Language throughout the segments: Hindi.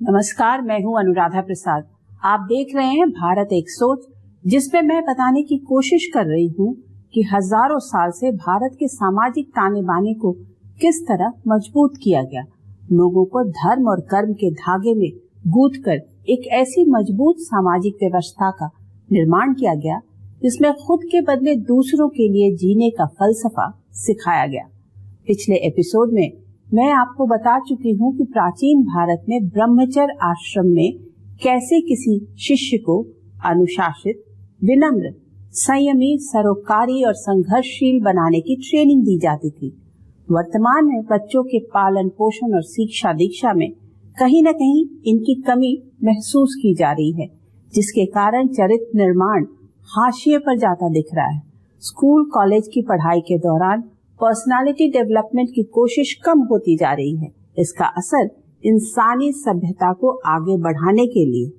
नमस्कार, मैं हूं अनुराधा प्रसाद। आप देख रहे हैं भारत एक सोच, जिसमें मैं बताने की कोशिश कर रही हूं कि हजारों साल से भारत के सामाजिक ताने बाने को किस तरह मजबूत किया गया। लोगों को धर्म और कर्म के धागे में गूंथकर एक ऐसी मजबूत सामाजिक व्यवस्था का निर्माण किया गया जिसमें खुद के बदले दूसरों के लिए जीने का फलसफा सिखाया गया। पिछले एपिसोड में मैं आपको बता चुकी हूँ कि प्राचीन भारत में ब्रह्मचर्य आश्रम में कैसे किसी शिष्य को अनुशासित, विनम्र, संयमी, सरोकारी और संघर्षशील बनाने की ट्रेनिंग दी जाती थी। वर्तमान में बच्चों के पालन पोषण और शिक्षा दीक्षा में कहीं न कहीं इनकी कमी महसूस की जा रही है, जिसके कारण चरित्र निर्माण हाशिए पर जाता दिख रहा है। स्कूल कॉलेज की पढ़ाई के दौरान पर्सनालिटी डेवलपमेंट की कोशिश कम होती जा रही है। इसका असर इंसानी सभ्यता को आगे बढ़ाने के लिए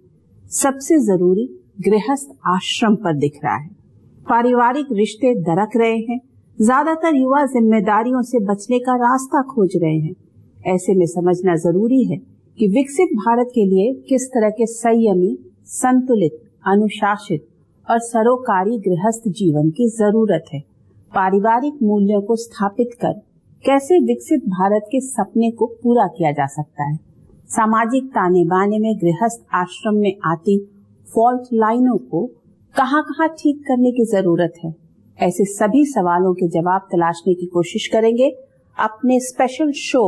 सबसे जरूरी गृहस्थ आश्रम पर दिख रहा है। पारिवारिक रिश्ते दरक रहे हैं। ज्यादातर युवा जिम्मेदारियों से बचने का रास्ता खोज रहे हैं। ऐसे में समझना जरूरी है कि विकसित भारत के लिए किस तरह के संयमी, संतुलित, अनुशासित और सरोकारी गृहस्थ जीवन की जरूरत है। पारिवारिक मूल्यों को स्थापित कर कैसे विकसित भारत के सपने को पूरा किया जा सकता है। सामाजिक ताने बाने में गृहस्थ आश्रम में आती फॉल्ट लाइनों को कहां ठीक करने की जरूरत है। ऐसे सभी सवालों के जवाब तलाशने की कोशिश करेंगे अपने स्पेशल शो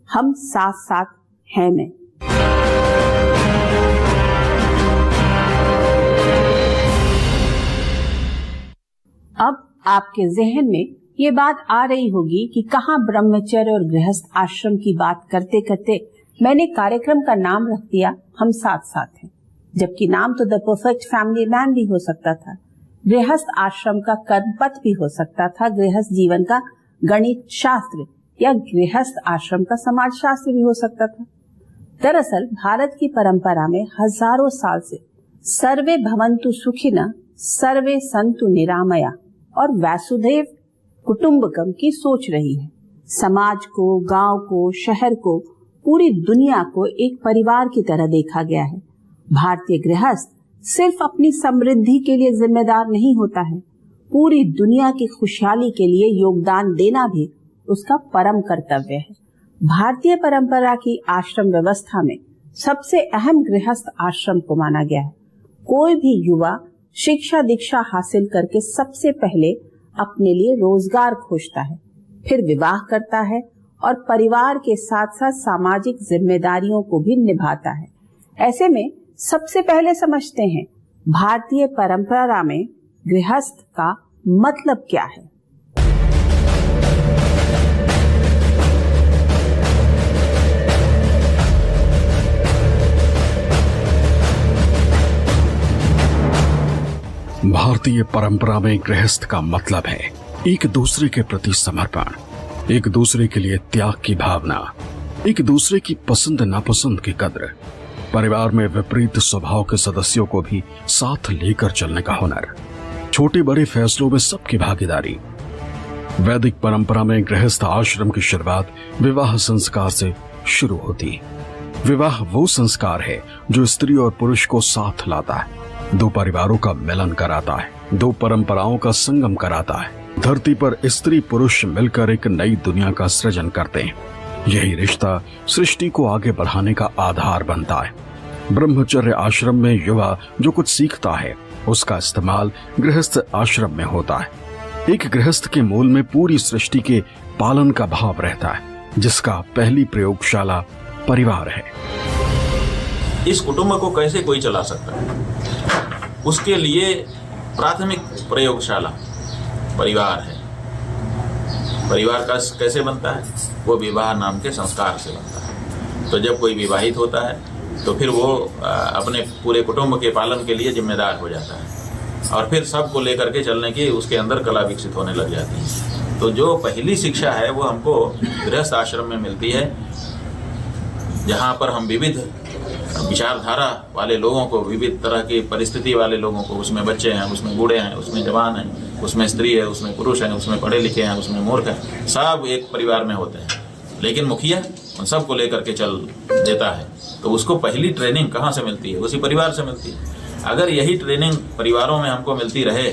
हम साथ साथ हैं में। अब आपके जहन में ये बात आ रही होगी कि कहाँ ब्रह्मचर्य और गृहस्थ आश्रम की बात करते करते मैंने कार्यक्रम का नाम रख दिया हम साथ साथ हैं, जबकि नाम तो द परफेक्ट फैमिली मैन भी हो सकता था, गृहस्थ आश्रम का कर्मपथ भी हो सकता था, गृहस्थ जीवन का गणित शास्त्र या गृहस्थ आश्रम का समाज शास्त्र भी हो सकता था। दरअसल भारत की परंपरा में हजारों साल से सर्वे भवन्तु सुखिनः, सर्वे सन्तु निरामया और वसुधैव कुटुम्बकम की सोच रही है। समाज को, गांव को, शहर को, पूरी दुनिया को एक परिवार की तरह देखा गया है। भारतीय गृहस्थ सिर्फ अपनी समृद्धि के लिए जिम्मेदार नहीं होता है, पूरी दुनिया की खुशहाली के लिए योगदान देना भी उसका परम कर्तव्य है। भारतीय परंपरा की आश्रम व्यवस्था में सबसे अहम गृहस्थ आश्रम को माना गया है। कोई भी युवा शिक्षा दीक्षा हासिल करके सबसे पहले अपने लिए रोजगार खोजता है, फिर विवाह करता है और परिवार के साथ साथ सामाजिक जिम्मेदारियों को भी निभाता है। ऐसे में सबसे पहले समझते हैं भारतीय परंपरा में गृहस्थ का मतलब क्या है। भारतीय परंपरा में गृहस्थ का मतलब है एक दूसरे के प्रति समर्पण, एक दूसरे के लिए त्याग की भावना, एक दूसरे की पसंद नापसंद की कद्र, परिवार में विपरीत स्वभाव के सदस्यों को भी साथ लेकर चलने का हुनर, छोटे बड़े फैसलों में सबकी भागीदारी। वैदिक परंपरा में गृहस्थ आश्रम की शुरुआत विवाह संस्कार से शुरू होती। विवाह वो संस्कार है जो स्त्री और पुरुष को साथ लाता है, दो परिवारों का मिलन कराता है, दो परंपराओं का संगम कराता है। धरती पर स्त्री पुरुष मिलकर एक नई दुनिया का सृजन करते हैं। यही रिश्ता सृष्टि को आगे बढ़ाने का आधार बनता है। ब्रह्मचर्य आश्रम में युवा जो कुछ सीखता है उसका इस्तेमाल गृहस्थ आश्रम में होता है। एक गृहस्थ के मूल में पूरी सृष्टि के पालन का भाव रहता है, जिसका पहली प्रयोगशाला परिवार है। इस कुटुंब को कैसे कोई चला सकता है, उसके लिए प्राथमिक प्रयोगशाला परिवार है। परिवार का कैसे बनता है, वो विवाह नाम के संस्कार से बनता है। तो जब कोई विवाहित होता है तो फिर वो अपने पूरे कुटुंब के पालन के लिए जिम्मेदार हो जाता है और फिर सबको लेकर के चलने की उसके अंदर कला विकसित होने लग जाती है। तो जो पहली शिक्षा है वो हमको गृहस्थ आश्रम में मिलती है, जहाँ पर हम विविध विचारधारा वाले लोगों को, विविध तरह की परिस्थिति वाले लोगों को, उसमें बच्चे हैं, उसमें बूढ़े हैं, उसमें जवान हैं, उसमें स्त्री है, उसमें पुरुष हैं, उसमें पढ़े लिखे हैं, उसमें मूर्ख हैं, सब एक परिवार में होते हैं। लेकिन मुखिया उन सबको लेकर के चल देता है। तो उसको पहली ट्रेनिंग कहाँ से मिलती है? उसी परिवार से मिलती है। अगर यही ट्रेनिंग परिवारों में हमको मिलती रहे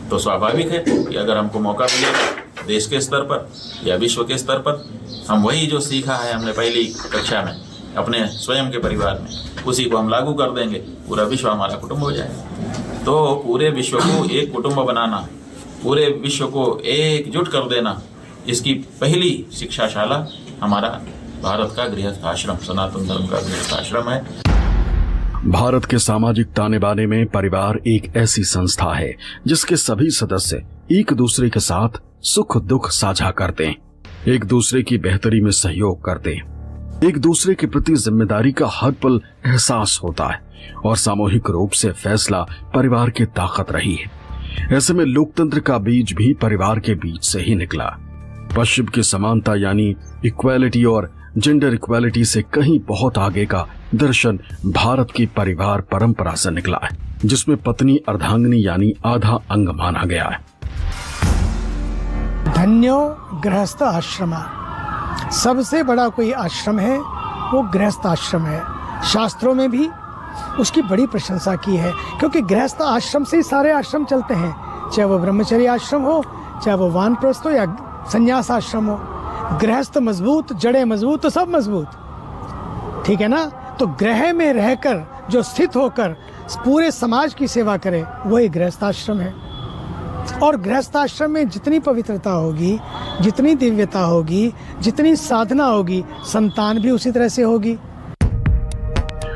तो स्वाभाविक है कि अगर हमको मौका मिलेगा देश के स्तर पर या विश्व के स्तर पर, हम वही जो सीखा है हमने पहली कक्षा में अपने स्वयं के परिवार में, उसी को हम लागू कर देंगे, पूरा विश्व हमारा कुटुंब हो जाएगा। तो पूरे विश्व को एक कुटुंब बनाना, पूरे विश्व को एकजुट कर देना, इसकी पहली शिक्षाशाला हमारा भारत का गृहस्थ आश्रम, सनातन धर्म का गृहस्थ आश्रम है। भारत के सामाजिक ताने बाने में परिवार एक ऐसी संस्था है जिसके सभी सदस्य एक दूसरे के साथ सुख दुख साझा करते हैं, एक दूसरे की बेहतरी में सहयोग करते हैं, एक दूसरे के प्रति जिम्मेदारी का हर पल एहसास होता है और सामूहिक रूप से फैसला परिवार की ताकत रही है। ऐसे में लोकतंत्र का बीज भी परिवार के बीच से ही निकला। पश्चिम की समानता यानी इक्वालिटी और जेंडर इक्वालिटी से कहीं बहुत आगे का दर्शन भारत की परिवार परंपरा से निकला है, जिसमें पत्नी अर्धांगिनी यानी आधा अंग माना गया है। धन्यो गृहस्थ आश्रम, सबसे बड़ा कोई आश्रम है वो गृहस्थ आश्रम है। शास्त्रों में भी उसकी बड़ी प्रशंसा की है, क्योंकि गृहस्थ आश्रम से ही सारे आश्रम चलते हैं, चाहे वो ब्रह्मचर्य आश्रम हो, चाहे वो वानप्रस्थ हो या संन्यास आश्रम हो। गृहस्थ मजबूत, जड़ें मजबूत तो सब मजबूत, ठीक है ना। तो गृह में रहकर जो स्थित होकर पूरे समाज की सेवा करे वही गृहस्थ आश्रम है। और गृहस्थ आश्रम में जितनी पवित्रता होगी, जितनी दिव्यता होगी, जितनी साधना होगी, संतान भी उसी तरह से होगी।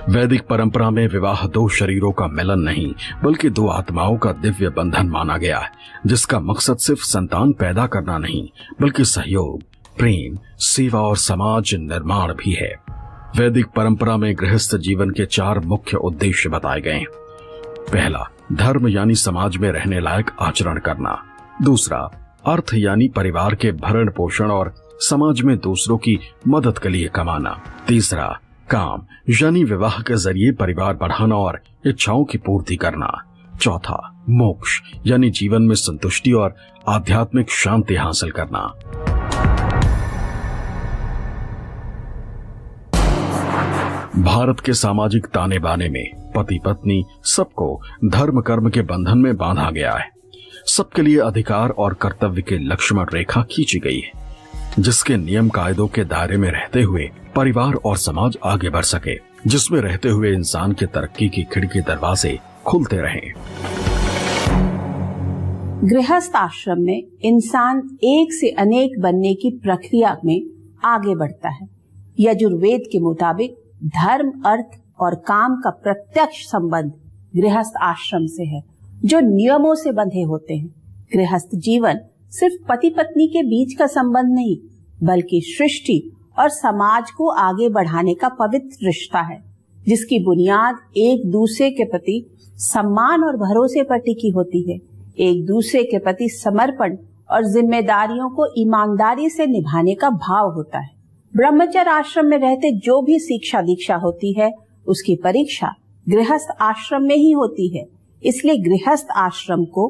वैदिक परंपरा में विवाह दो शरीरों का मिलन नहीं बल्कि दो आत्माओं का दिव्य बंधन माना गया है, जिसका मकसद सिर्फ संतान पैदा करना नहीं बल्कि सहयोग, प्रेम, सेवा और समाज निर्माण भी है। वैदिक परंपरा में गृहस्थ जीवन के 4 मुख्य उद्देश्य बताए गए हैं। पहला, धर्म यानी समाज में रहने लायक आचरण करना। दूसरा, अर्थ यानी परिवार के भरण पोषण और समाज में दूसरों की मदद के लिए कमाना। तीसरा, काम यानी विवाह के जरिए परिवार बढ़ाना और इच्छाओं की पूर्ति करना। चौथा, मोक्ष यानी जीवन में संतुष्टि और आध्यात्मिक शांति हासिल करना। भारत के सामाजिक ताने बाने में पति पत्नी सबको धर्म कर्म के बंधन में बांधा गया है। सबके लिए अधिकार और कर्तव्य के लक्ष्मण रेखा खींची गई है, जिसके नियम कायदों के दायरे में रहते हुए परिवार और समाज आगे बढ़ सके, जिसमें रहते हुए इंसान के तरक्की की खिड़की दरवाजे खुलते रहें। गृहस्थ आश्रम में इंसान एक से अनेक बनने की प्रक्रिया में आगे बढ़ता है। यजुर्वेद के मुताबिक धर्म, अर्थ और काम का प्रत्यक्ष संबंध गृहस्थ आश्रम से है, जो नियमों से बंधे होते हैं। गृहस्थ जीवन सिर्फ पति पत्नी के बीच का संबंध नहीं बल्कि सृष्टि और समाज को आगे बढ़ाने का पवित्र रिश्ता है, जिसकी बुनियाद एक दूसरे के प्रति सम्मान और भरोसे पर टिकी होती है। एक दूसरे के प्रति समर्पण और जिम्मेदारियों को ईमानदारी से निभाने का भाव होता है। ब्रह्मचर्य आश्रम में रहते जो भी शिक्षा दीक्षा होती है उसकी परीक्षा गृहस्थ आश्रम में ही होती है। इसलिए गृहस्थ आश्रम को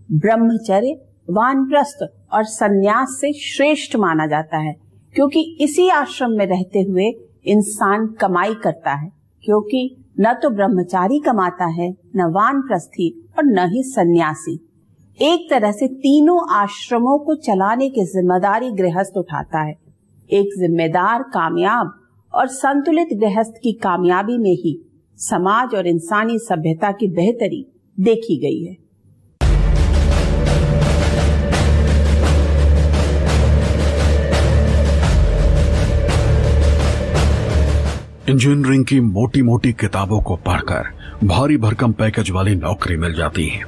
ब्रह्मचर्य, वानप्रस्थ और संन्यास से श्रेष्ठ माना जाता है, क्योंकि इसी आश्रम में रहते हुए इंसान कमाई करता है, क्योंकि न तो ब्रह्मचारी कमाता है, न वानप्रस्थी और न ही सन्यासी। एक तरह से तीनों आश्रमों को चलाने की जिम्मेदारी गृहस्थ उठाता है। एक जिम्मेदार, कामयाब और संतुलित गृहस्थ की कामयाबी में ही समाज और इंसानी सभ्यता की बेहतरी देखी गई है। इंजीनियरिंग की मोटी मोटी किताबों को पढ़कर भारी भरकम पैकेज वाली नौकरी मिल जाती है।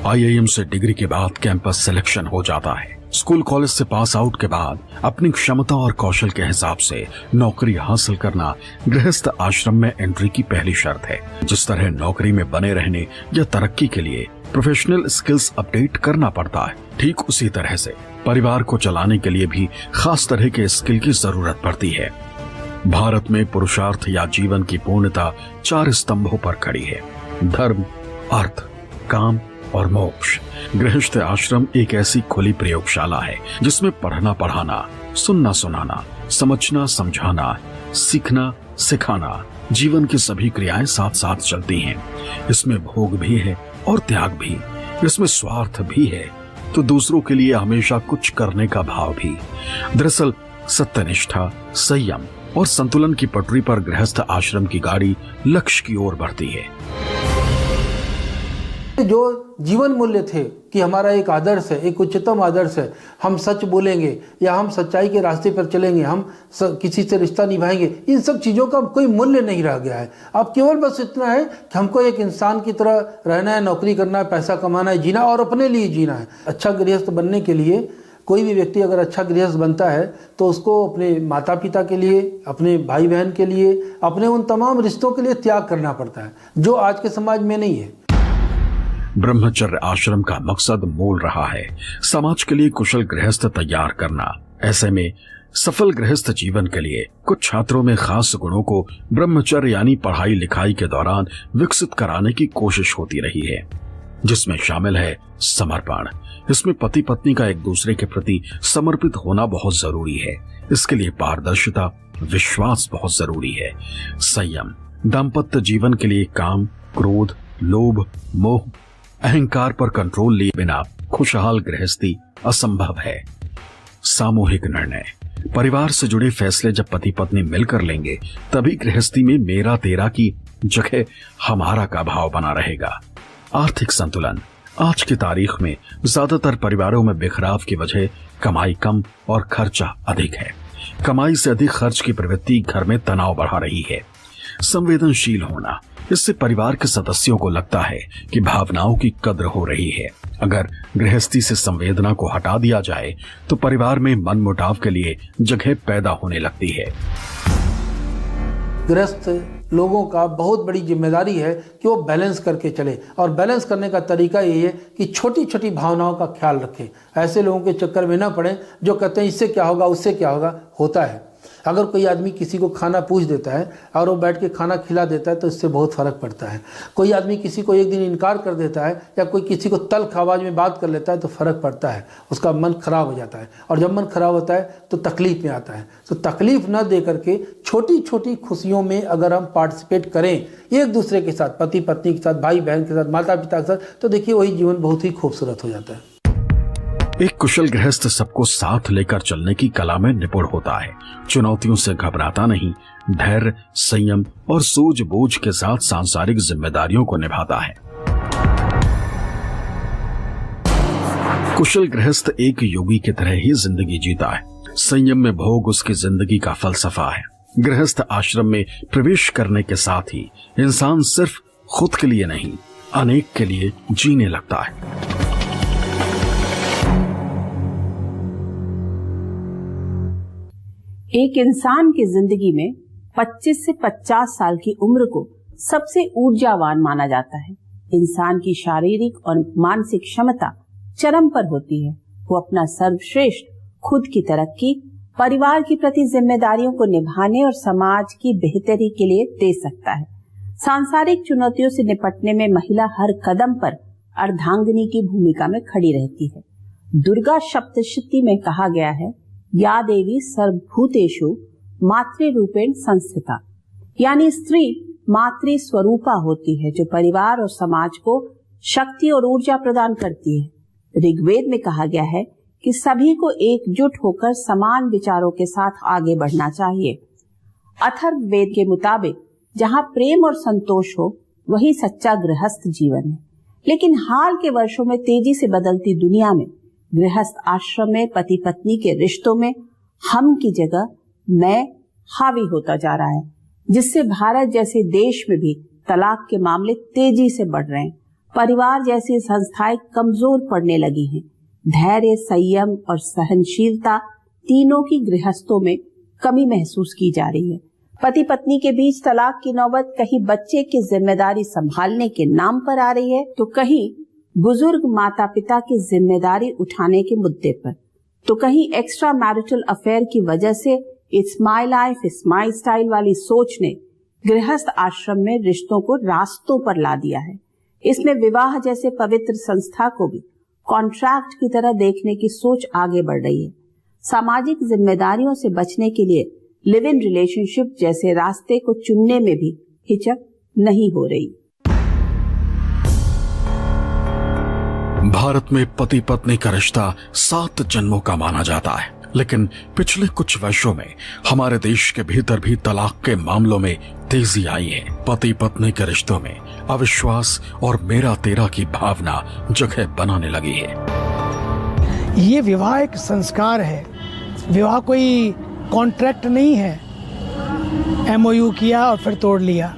IIM से डिग्री के बाद कैंपस सिलेक्शन हो जाता है। स्कूल कॉलेज से पास आउट के बाद अपनी क्षमता और कौशल के हिसाब से नौकरी हासिल करना गृहस्थ आश्रम में एंट्री की पहली शर्त है। जिस तरह नौकरी में बने रहने या तरक्की के लिए प्रोफेशनल स्किल्स अपडेट करना पड़ता है, ठीक उसी तरह से परिवार को चलाने के लिए भी खास तरह के स्किल की जरूरत पड़ती है। भारत में पुरुषार्थ या जीवन की पूर्णता 4 स्तंभों पर खड़ी है: धर्म, अर्थ, काम और मोक्ष। गृहस्थ आश्रम एक ऐसी खुली प्रयोगशाला है जिसमें पढ़ना पढ़ाना, सुनना सुनाना, समझना, समझाना, सीखना, सिखाना, जीवन की सभी क्रियाएं साथ साथ चलती हैं। इसमें भोग भी है और त्याग भी, इसमें स्वार्थ भी है तो दूसरों के लिए हमेशा कुछ करने का भाव भी। दरअसल सत्यनिष्ठा, संयम और संतुलन की पटरी पर गृहस्थ आश्रम की गाड़ी लक्ष्य की ओर बढ़ती है। जो जीवन मूल्य थे कि हमारा एक आदर्श है, एक उच्चतम आदर्श है, हम सच बोलेंगे या हम सच्चाई के रास्ते पर चलेंगे, हम किसी से रिश्ता निभाएंगे, इन सब चीज़ों का कोई मूल्य नहीं रह गया है। अब केवल बस इतना है कि हमको एक इंसान की तरह रहना है, नौकरी करना है, पैसा कमाना है, जीना और अपने लिए जीना है। अच्छा गृहस्थ बनने के लिए कोई भी व्यक्ति अगर अच्छा गृहस्थ बनता है तो उसको अपने माता पिता के लिए, अपने भाई बहन के लिए, अपने उन तमाम रिश्तों के लिए त्याग करना पड़ता है, जो आज के समाज में नहीं है। ब्रह्मचर्य आश्रम का मकसद मूल रहा है समाज के लिए कुशल गृहस्थ तैयार करना। ऐसे में सफल गृहस्थ जीवन के लिए कुछ छात्रों में खास गुणों को ब्रह्मचर्य यानी पढ़ाई लिखाई के दौरान विकसित कराने की कोशिश होती रही है, जिसमें शामिल है समर्पण। इसमें पति पत्नी का एक दूसरे के प्रति समर्पित होना बहुत जरूरी है। इसके लिए पारदर्शिता, विश्वास बहुत जरूरी है। संयम, दाम्पत्य जीवन के लिए काम, क्रोध, लोभ, मोह, अहंकार पर कंट्रोल लिए बिना खुशहाल गृहस्थी असंभव है। सामूहिक निर्णय, परिवार से जुड़े फैसले जब पति पत्नी मिलकर लेंगे तभी गृहस्थी में मेरा तेरा की जगह हमारा का भाव बना रहेगा। आर्थिक संतुलन, आज की तारीख में ज्यादातर परिवारों में बिखराव की वजह कमाई कम और खर्चा अधिक है। कमाई से अधिक खर्च की प्रवृत्ति घर में तनाव बढ़ा रही है। संवेदनशील होना, इससे परिवार के सदस्यों को लगता है कि भावनाओं की कद्र हो रही है। अगर गृहस्थी से संवेदना को हटा दिया जाए तो परिवार में मनमुटाव के लिए जगह पैदा होने लगती है। गृहस्थ लोगों का बहुत बड़ी जिम्मेदारी है कि वो बैलेंस करके चले, और बैलेंस करने का तरीका ये है कि छोटी छोटी भावनाओं का ख्याल रखें। ऐसे लोगों के चक्कर में ना पड़े जो कहते हैं इससे क्या होगा, उससे क्या होगा। होता है, अगर कोई आदमी किसी को खाना पूछ देता है और वो बैठ के खाना खिला देता है तो इससे बहुत फ़र्क पड़ता है। कोई आदमी किसी को एक दिन इनकार कर देता है या कोई किसी को तल्ख आवाज़ में बात कर लेता है तो फ़र्क पड़ता है, उसका मन खराब हो जाता है, और जब मन खराब होता है तो तकलीफ़ में आता है। तो तकलीफ़ न दे करके छोटी छोटी खुशियों में अगर हम पार्टिसिपेट करें एक दूसरे के साथ, पति पत्नी के साथ, भाई बहन के साथ, माता पिता के साथ, तो देखिए वही जीवन बहुत ही खूबसूरत हो जाता है। एक कुशल गृहस्थ सबको साथ लेकर चलने की कला में निपुण होता है। चुनौतियों से घबराता नहीं, धैर्य, संयम और सूझबूझ के साथ सांसारिक जिम्मेदारियों को निभाता है। कुशल गृहस्थ एक योगी की तरह ही जिंदगी जीता है। संयम में भोग उसकी जिंदगी का फलसफा है। गृहस्थ आश्रम में प्रवेश करने के साथ ही इंसान सिर्फ खुद के लिए नहीं, अनेक के लिए जीने लगता है। एक इंसान की जिंदगी में 25 से 50 साल की उम्र को सबसे ऊर्जावान माना जाता है। इंसान की शारीरिक और मानसिक क्षमता चरम पर होती है। वो अपना सर्वश्रेष्ठ खुद की तरक्की, परिवार के प्रति जिम्मेदारियों को निभाने और समाज की बेहतरी के लिए दे सकता है। सांसारिक चुनौतियों से निपटने में महिला हर कदम पर अर्धांगिनी की भूमिका में खड़ी रहती है। दुर्गा सप्तशती में कहा गया है, या देवी सर्वभूतेषु मातृरूपेण संस्थिता, यानी स्त्री मातृ स्वरूपा होती है जो परिवार और समाज को शक्ति और ऊर्जा प्रदान करती है। ऋग्वेद में कहा गया है कि सभी को एकजुट होकर समान विचारों के साथ आगे बढ़ना चाहिए। अथर्ववेद के मुताबिक जहाँ प्रेम और संतोष हो वही सच्चा गृहस्थ जीवन है। लेकिन हाल के वर्षों में तेजी से बदलती दुनिया में गृहस्थ आश्रम में पति पत्नी के रिश्तों में हम की जगह मैं हावी होता जा रहा है, जिससे भारत जैसे देश में भी तलाक के मामले तेजी से बढ़ रहे हैं। परिवार जैसी संस्थाएं कमजोर पड़ने लगी हैं। धैर्य, संयम और सहनशीलता तीनों की गृहस्थों में कमी महसूस की जा रही है। पति पत्नी के बीच तलाक की नौबत कहीं बच्चे की जिम्मेदारी संभालने के नाम पर आ रही है तो कहीं बुजुर्ग माता पिता की जिम्मेदारी उठाने के मुद्दे पर, तो कहीं एक्स्ट्रा मैरिटल अफेयर की वजह से it's my life it's my style वाली सोच ने गृहस्थ आश्रम में रिश्तों को रास्तों पर ला दिया है। इसमें विवाह जैसे पवित्र संस्था को भी कॉन्ट्रैक्ट की तरह देखने की सोच आगे बढ़ रही है। सामाजिक जिम्मेदारियों से बचने के लिए लिव इन रिलेशनशिप जैसे रास्ते को चुनने में भी हिचक नहीं हो रही। भारत में पति पत्नी का रिश्ता 7 जन्मों का माना जाता है, लेकिन पिछले कुछ वर्षों में हमारे देश के भीतर भी तलाक के मामलों में तेजी आई है। पति पत्नी के रिश्तों में अविश्वास और मेरा तेरा की भावना जगह बनाने लगी है। ये विवाह एक संस्कार है, विवाह कोई कॉन्ट्रैक्ट नहीं है, MOU किया और फिर तोड़ लिया।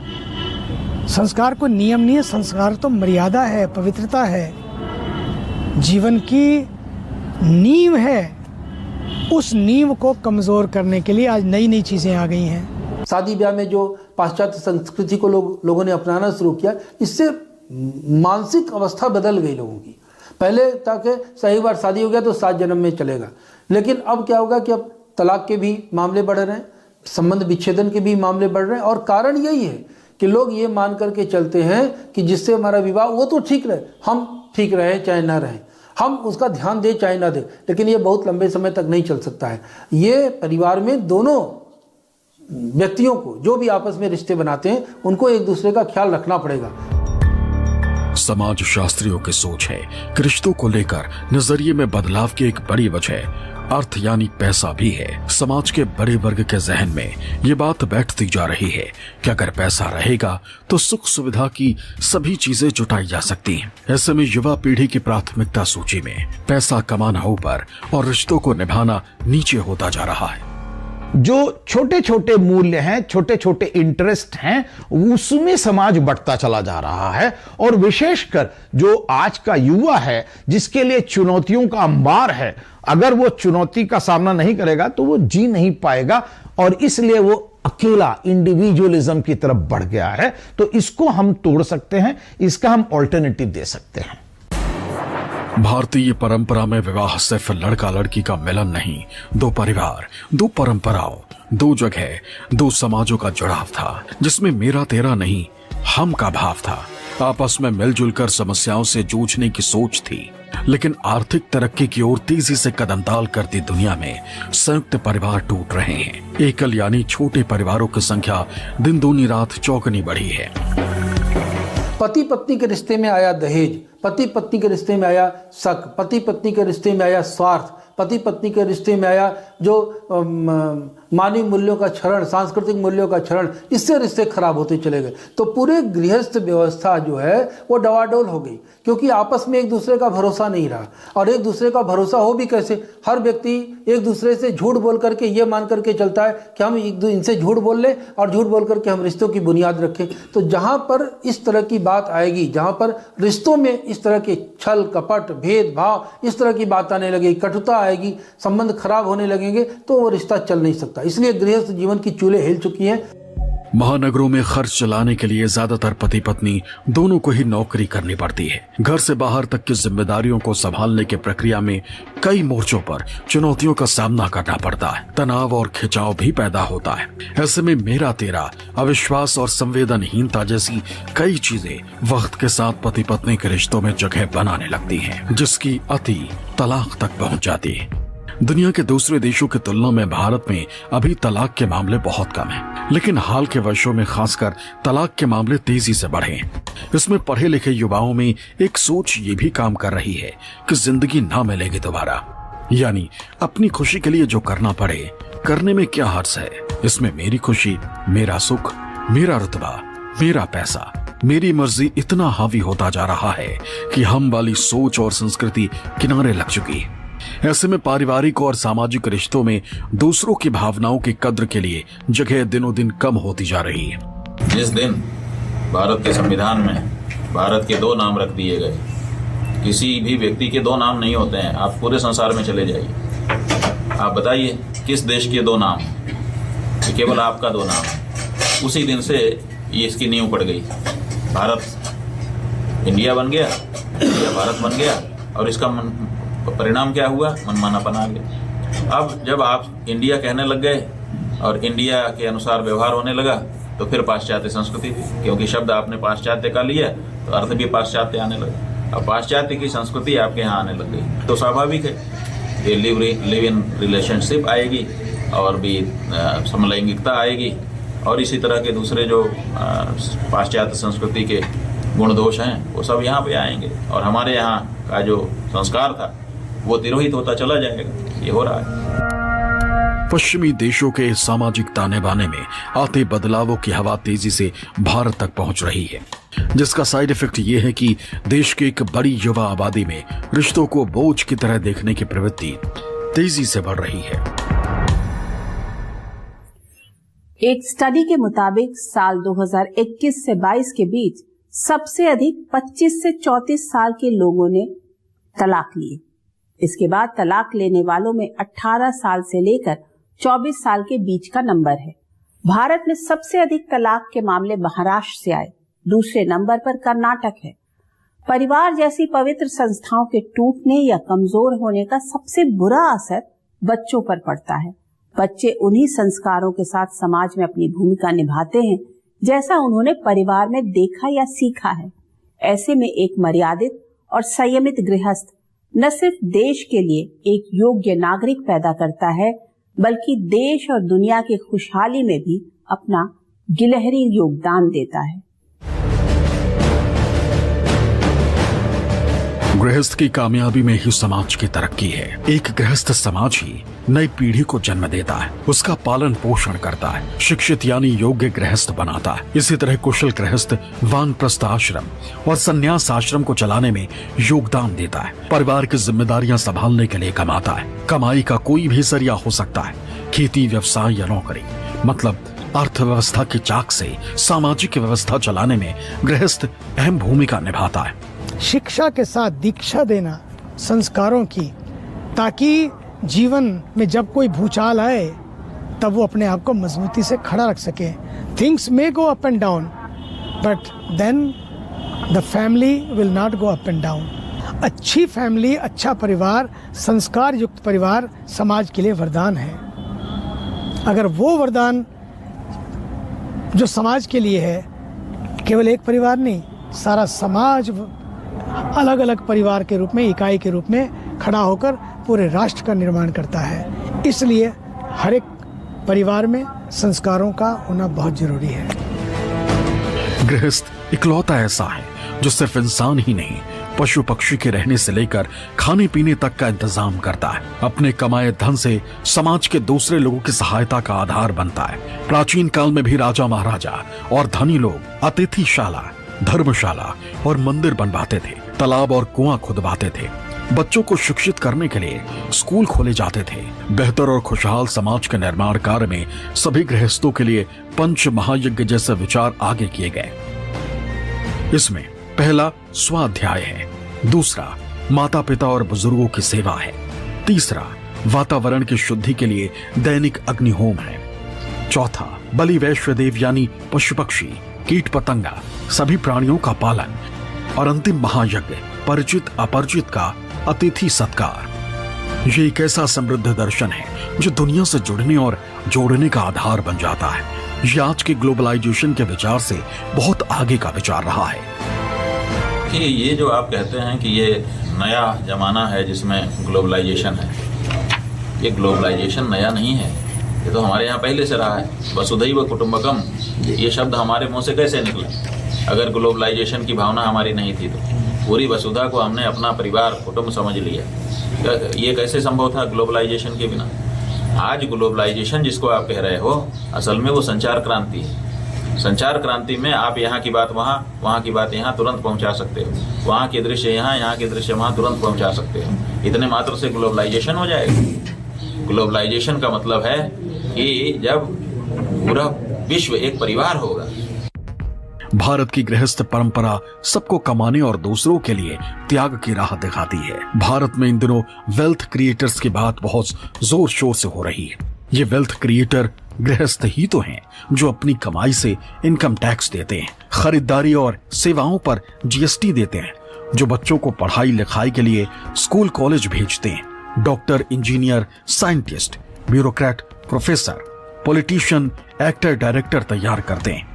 संस्कार कोई नियम नहीं है, संस्कार तो मर्यादा है, पवित्रता है, जीवन की नींव है। उस नींव को कमजोर करने के लिए आज नई नई चीजें आ गई हैं। शादी ब्याह में जो पाश्चात्य संस्कृति को लोगों ने अपनाना शुरू किया, इससे मानसिक अवस्था बदल गई लोगों की। पहले ताकि सही बार शादी हो गया तो 7 जन्म में चलेगा, लेकिन अब क्या होगा कि अब तलाक के भी मामले बढ़ रहे हैं, संबंध विच्छेदन के भी मामले बढ़ रहे हैं। और कारण यही है कि लोग ये मान करके चलते हैं कि जिससे हमारा विवाह, वो तो ठीक रहे, हम ठीक रहे चाहे ना रहे, हम उसका ध्यान दें चाहे ना दें, लेकिन ये बहुत लंबे समय तक नहीं चल सकता है। ये परिवार में दोनों व्यक्तियों को, जो भी आपस में रिश्ते बनाते हैं, उनको एक दूसरे का ख्याल रखना पड़ेगा। समाज शास्त्रियों की सोच है कि रिश्तों को लेकर नजरिए में बदलाव की एक बड़ी वजह अर्थ यानी पैसा भी है। समाज के बड़े वर्ग के जहन में ये बात बैठती जा रही है कि अगर पैसा रहेगा तो सुख सुविधा की सभी चीजें जुटाई जा सकती हैं। ऐसे में युवा पीढ़ी की प्राथमिकता सूची में पैसा कमाना ऊपर और रिश्तों को निभाना नीचे होता जा रहा है। जो छोटे छोटे मूल्य हैं, छोटे छोटे इंटरेस्ट हैं, उसमें समाज बढ़ता चला जा रहा है। और विशेषकर जो आज का युवा है, जिसके लिए चुनौतियों का अंबार है, अगर वो चुनौती का सामना नहीं करेगा तो वो जी नहीं पाएगा, और इसलिए वो अकेला इंडिविजुअलिज्म की तरफ बढ़ गया है। तो इसको हम तोड़ सकते हैं, इसका हम ऑल्टरनेटिव दे सकते हैं। भारतीय परंपरा में विवाह सिर्फ लड़का लड़की का मिलन नहीं, 2 परिवार, 2 परंपराओं, 2 जगह, 2 समाजों का जुड़ाव था, जिसमें मेरा तेरा नहीं, हम का भाव था। आपस में मिलजुल कर समस्याओं से जूझने की सोच थी। लेकिन आर्थिक तरक्की की ओर तेजी से कदमताल करती दुनिया में संयुक्त परिवार टूट रहे हैं। एकल यानी छोटे परिवारों की संख्या दिन दूनी रात चौगुनी बढ़ी है। पति पत्नी के रिश्ते में आया दहेज, पति पत्नी के रिश्ते में आया शक, पति पत्नी के रिश्ते में आया स्वार्थ, पति पत्नी के रिश्ते में आया जो मानवीय मूल्यों का क्षरण, सांस्कृतिक मूल्यों का क्षरण, इससे रिश्ते खराब होते चले गए। तो पूरे गृहस्थ व्यवस्था जो है वो डवाडोल हो गई, क्योंकि आपस में एक दूसरे का भरोसा नहीं रहा। और एक दूसरे का भरोसा हो भी कैसे? हर व्यक्ति एक दूसरे से झूठ बोल करके ये मान करके चलता है कि हम इनसे झूठ बोल लें और झूठ बोल करके हम रिश्तों की बुनियाद रखें। तो जहाँ पर इस तरह की बात आएगी, जहाँ पर रिश्तों में इस तरह के छल कपट भेदभाव इस तरह की बात आने लगेगी, कटुता आएगी, संबंध खराब होने लगेंगे, तो वो रिश्ता चल नहीं सकता। इसलिए गृहस्थ जीवन की चूल्हे हिल चुकी हैं। महानगरों में खर्च चलाने के लिए ज्यादातर पति पत्नी दोनों को ही नौकरी करनी पड़ती है। घर से बाहर तक की जिम्मेदारियों को संभालने की प्रक्रिया में कई मोर्चों पर चुनौतियों का सामना करना पड़ता है। तनाव और खिंचाव भी पैदा होता है। ऐसे में मेरा तेरा, अविश्वास और संवेदनहीनता जैसी कई चीजें वक्त के साथ पति पत्नी के रिश्तों में जगह बनाने लगती हैं, जिसकी अति तलाक तक पहुंच जाती है। दुनिया के दूसरे देशों की तुलना में भारत में अभी तलाक के मामले बहुत कम हैं, लेकिन हाल के वर्षों में खासकर तलाक के मामले तेजी से बढ़े हैं। इसमें पढ़े लिखे युवाओं में एक सोच ये भी काम कर रही है कि जिंदगी ना मिलेगी दोबारा, यानी अपनी खुशी के लिए जो करना पड़े करने में क्या हर्ज है। इसमें मेरी खुशी, मेरा सुख, मेरा रुतबा, मेरा पैसा, मेरी मर्जी इतना हावी होता जा रहा है कि हम वाली सोच और संस्कृति किनारे लग चुकी है। ऐसे में पारिवारिक और सामाजिक रिश्तों में दूसरों की भावनाओं की कद्र के लिए जगह दिनों दिन कम होती जा रही है। जिस दिन भारत के संविधान में भारत के 2 नाम रख दिए गए, किसी भी व्यक्ति के 2 नाम नहीं होते हैं। आप पूरे संसार में चले जाइए, आप बताइए किस देश के 2 नाम, केवल आपका 2 नाम। उसी दिन से ये इसकी नींव पड़ गई। भारत इंडिया बन गया, इंडिया भारत बन गया, और इसका परिणाम क्या हुआ? मनमानापन आ गया। अब जब आप इंडिया कहने लग गए और इंडिया के अनुसार व्यवहार होने लगा, तो फिर पाश्चात्य संस्कृति भी, क्योंकि शब्द आपने पाश्चात्य का लिया तो अर्थ भी पाश्चात्य आने लगा। अब पाश्चात्य की संस्कृति आपके यहाँ आने लग गई, तो स्वाभाविक है ये लिव इन रिलेशनशिप आएगी और भी समलैंगिकता आएगी और इसी तरह के दूसरे जो पाश्चात्य संस्कृति के गुण दोष हैं वो सब यहाँ पे आएंगे और हमारे यहाँ का जो संस्कार था वो तिरोहित होता चला जाएगा। ये हो रहा है। पश्चिमी देशों के सामाजिक ताने बाने में आते बदलावों की हवा तेजी से भारत तक पहुंच रही है, जिसका साइड इफेक्ट ये है कि देश की एक बड़ी युवा आबादी में रिश्तों को बोझ की तरह देखने की प्रवृत्ति तेजी से बढ़ रही है। एक स्टडी के मुताबिक साल 2021 से 22 के बीच सबसे अधिक 25 से 34 साल के लोगों ने तलाक लिए। इसके बाद तलाक लेने वालों में 18 साल से लेकर 24 साल के बीच का नंबर है। भारत में सबसे अधिक तलाक के मामले महाराष्ट्र से आए, दूसरे नंबर पर कर्नाटक है। परिवार जैसी पवित्र संस्थाओं के टूटने या कमजोर होने का सबसे बुरा असर बच्चों पर पड़ता है। बच्चे उन्हीं संस्कारों के साथ समाज में अपनी भूमिका निभाते हैं जैसा उन्होंने परिवार में देखा या सीखा है। ऐसे में एक मर्यादित और संयमित गृहस्थ न सिर्फ देश के लिए एक योग्य नागरिक पैदा करता है, बल्कि देश और दुनिया की खुशहाली में भी अपना गिलहरी योगदान देता है। गृहस्थ की कामयाबी में ही समाज की तरक्की है। एक गृहस्थ समाज ही नई पीढ़ी को जन्म देता है, उसका पालन पोषण करता है, शिक्षित यानी योग्य गृहस्थ बनाता है। इसी तरह कुशल गृहस्थ वानप्रस्थ आश्रम और संन्यास आश्रम को चलाने में योगदान देता है। परिवार की जिम्मेदारियां संभालने के लिए कमाता है। कमाई का कोई भी जरिया हो सकता है, खेती, व्यवसाय या नौकरी। मतलब अर्थव्यवस्था की चाक से सामाजिक व्यवस्था चलाने में गृहस्थ अहम भूमिका निभाता है। शिक्षा के साथ दीक्षा देना संस्कारों की, ताकि जीवन में जब कोई भूचाल आए तब वो अपने आप को मजबूती से खड़ा रख सके। Things may go up and down but then the family will not go up and down. अच्छी फैमिली, अच्छा परिवार, संस्कार युक्त परिवार समाज के लिए वरदान है। अगर वो वरदान जो समाज के लिए है, केवल एक परिवार नहीं, सारा समाज अलग अलग परिवार के रूप में, इकाई के रूप में खड़ा होकर पूरे राष्ट्र का निर्माण करता है। इसलिए हर एक परिवार में संस्कारों का होना बहुत जरूरी है। गृहस्थ इकलौता ऐसा है जो सिर्फ इंसान ही नहीं, पशु पक्षी के रहने से लेकर खाने पीने तक का इंतजाम करता है। अपने कमाए धन से समाज के दूसरे लोगों की सहायता का आधार बनता है। प्राचीन काल में भी राजा महाराजा और धनी लोग अतिथिशाला, धर्मशाला और मंदिर बनवाते थे, तालाब और कुआं खुदवाते थे। बच्चों को शिक्षित करने के लिए स्कूल खोले जाते थे। बेहतर और खुशहाल समाज के निर्माण कार्य में सभी गृहस्थों के लिए पंच महायज्ञ जैसे विचार आगे किए गए। इसमें पहला स्वाध्याय है, दूसरा माता पिता और बुजुर्गों की सेवा है, तीसरा वातावरण की शुद्धि के लिए दैनिक अग्निहोम है, चौथा बलि वैश्वदेव यानी पशु पक्षी, कीट पतंगा, सभी प्राणियों का पालन, और अंतिम महायज्ञ परिचित अपरिचित का अतिथि सत्कार। ये एक ऐसा समृद्ध दर्शन है जो दुनिया से जुड़ने और जोड़ने का आधार बन जाता है। ये आज के ग्लोबलाइजेशन के विचार से बहुत आगे का विचार रहा है। कि ये जो आप कहते हैं कि ये नया जमाना है जिसमें ग्लोबलाइजेशन है, ये ग्लोबलाइजेशन नया नहीं है, ये तो हमारे यहाँ पहले से रहा है। वसुधैव कुटुंबकम, ये शब्द हमारे मुंह से कैसे निकला? अगर ग्लोबलाइजेशन की भावना हमारी नहीं थी तो पूरी वसुधा को हमने अपना परिवार कुटुंब समझ लिया। ये कैसे संभव था ग्लोबलाइजेशन के बिना? आज ग्लोबलाइजेशन जिसको आप कह रहे हो, असल में वो संचार क्रांति है। संचार क्रांति में आप यहाँ की बात वहाँ, वहाँ की बात यहाँ तुरंत पहुँचा सकते हो, वहाँ के दृश्य यहाँ, यहाँ के दृश्य वहाँ तुरंत पहुँचा सकते हो। इतने मात्र से ग्लोबलाइजेशन हो जाएगा। ग्लोबलाइजेशन का मतलब है कि जब पूरा विश्व एक परिवार होगा। भारत की गृहस्थ परंपरा सबको कमाने और दूसरों के लिए त्याग की राह दिखाती है। भारत में इन दिनों वेल्थ क्रिएटर्स की बात बहुत जोर शोर से हो रही है। ये वेल्थ क्रिएटर गृहस्थ ही तो हैं जो अपनी कमाई से इनकम टैक्स देते हैं, खरीदारी और सेवाओं पर जीएसटी देते हैं, जो बच्चों को पढ़ाई लिखाई के लिए स्कूल कॉलेज भेजते हैं। Doctor, engineer, scientist, bureaucrat, professor, politician, actor, director तैयार करते हैं।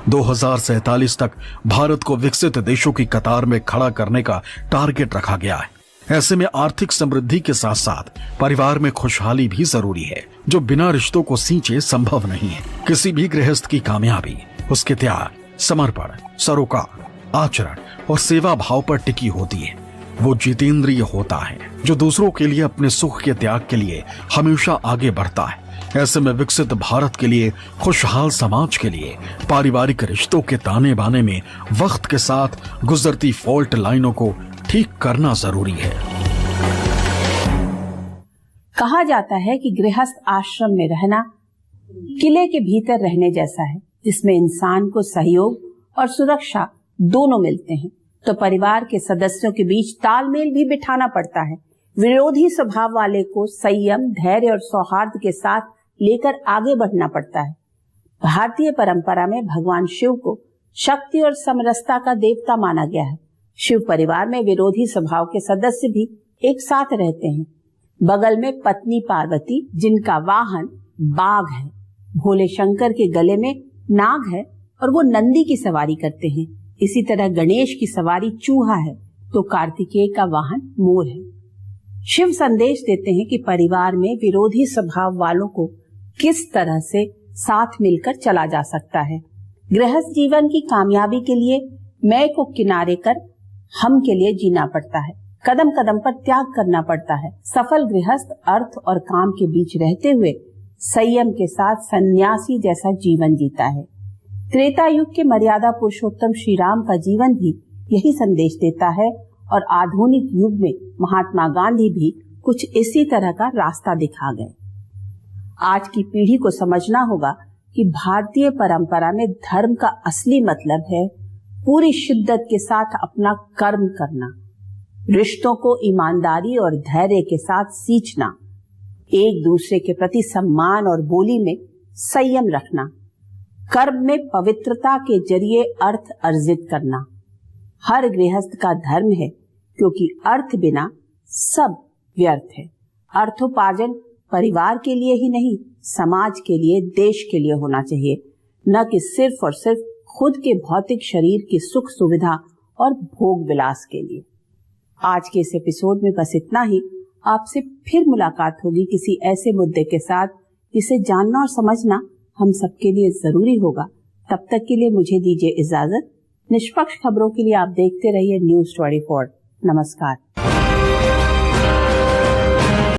2047 तक भारत को विकसित देशों की कतार में खड़ा करने का टारगेट रखा गया है। ऐसे में आर्थिक समृद्धि के साथ साथ परिवार में खुशहाली भी जरूरी है, जो बिना रिश्तों को सींचे संभव नहीं है। किसी भी गृहस्थ की कामयाबी उसके त्याग, समर्पण, सरोकार, आचरण और सेवा भाव पर टिकी होती है। वो जितेंद्रिय होता है जो दूसरों के लिए अपने सुख के त्याग के लिए हमेशा आगे बढ़ता है। ऐसे में विकसित भारत के लिए, खुशहाल समाज के लिए पारिवारिक रिश्तों के ताने बाने में वक्त के साथ गुजरती फॉल्ट लाइनों को ठीक करना जरूरी है। कहा जाता है कि गृहस्थ आश्रम में रहना किले के भीतर रहने जैसा है, जिसमें इंसान को सहयोग और सुरक्षा दोनों मिलते हैं। तो परिवार के सदस्यों के बीच तालमेल भी बिठाना पड़ता है। विरोधी स्वभाव वाले को संयम, धैर्य और सौहार्द के साथ लेकर आगे बढ़ना पड़ता है। भारतीय परंपरा में भगवान शिव को शक्ति और समरसता का देवता माना गया है। शिव परिवार में विरोधी स्वभाव के सदस्य भी एक साथ रहते हैं। बगल में पत्नी पार्वती, जिनका वाहन बाघ है, भोले शंकर के गले में नाग है और वो नंदी की सवारी करते हैं। इसी तरह गणेश की सवारी चूहा है तो कार्तिकेय का वाहन मोर है। शिव संदेश देते हैं कि परिवार में विरोधी स्वभाव वालों को किस तरह से साथ मिलकर चला जा सकता है। गृहस्थ जीवन की कामयाबी के लिए मैं को किनारे कर हम के लिए जीना पड़ता है। कदम कदम पर त्याग करना पड़ता है। सफल गृहस्थ अर्थ और काम के बीच रहते हुए संयम के साथ सन्यासी जैसा जीवन जीता है। त्रेता युग के मर्यादा पुरुषोत्तम श्री राम का जीवन भी यही संदेश देता है और आधुनिक युग में महात्मा गांधी भी कुछ इसी तरह का रास्ता दिखा गए। आज की पीढ़ी को समझना होगा कि भारतीय परंपरा में धर्म का असली मतलब है पूरी शिद्दत के साथ अपना कर्म करना, रिश्तों को ईमानदारी और धैर्य के साथ सींचना, एक दूसरे के प्रति सम्मान और बोली में संयम रखना, कर्म में पवित्रता के जरिए अर्थ अर्जित करना हर गृहस्थ का धर्म है, क्योंकि अर्थ बिना सब व्यर्थ है। अर्थोपार्जन परिवार के लिए ही नहीं, समाज के लिए, देश के लिए होना चाहिए, न कि सिर्फ और सिर्फ खुद के भौतिक शरीर की सुख सुविधा और भोग विलास के लिए। आज के इस एपिसोड में बस इतना ही। आपसे फिर मुलाकात होगी किसी ऐसे मुद्दे के साथ जिसे जानना और समझना हम सबके लिए जरूरी होगा। तब तक के लिए मुझे दीजिए इजाजत। निष्पक्ष खबरों के लिए आप देखते रहिए न्यूज़ 24। नमस्कार।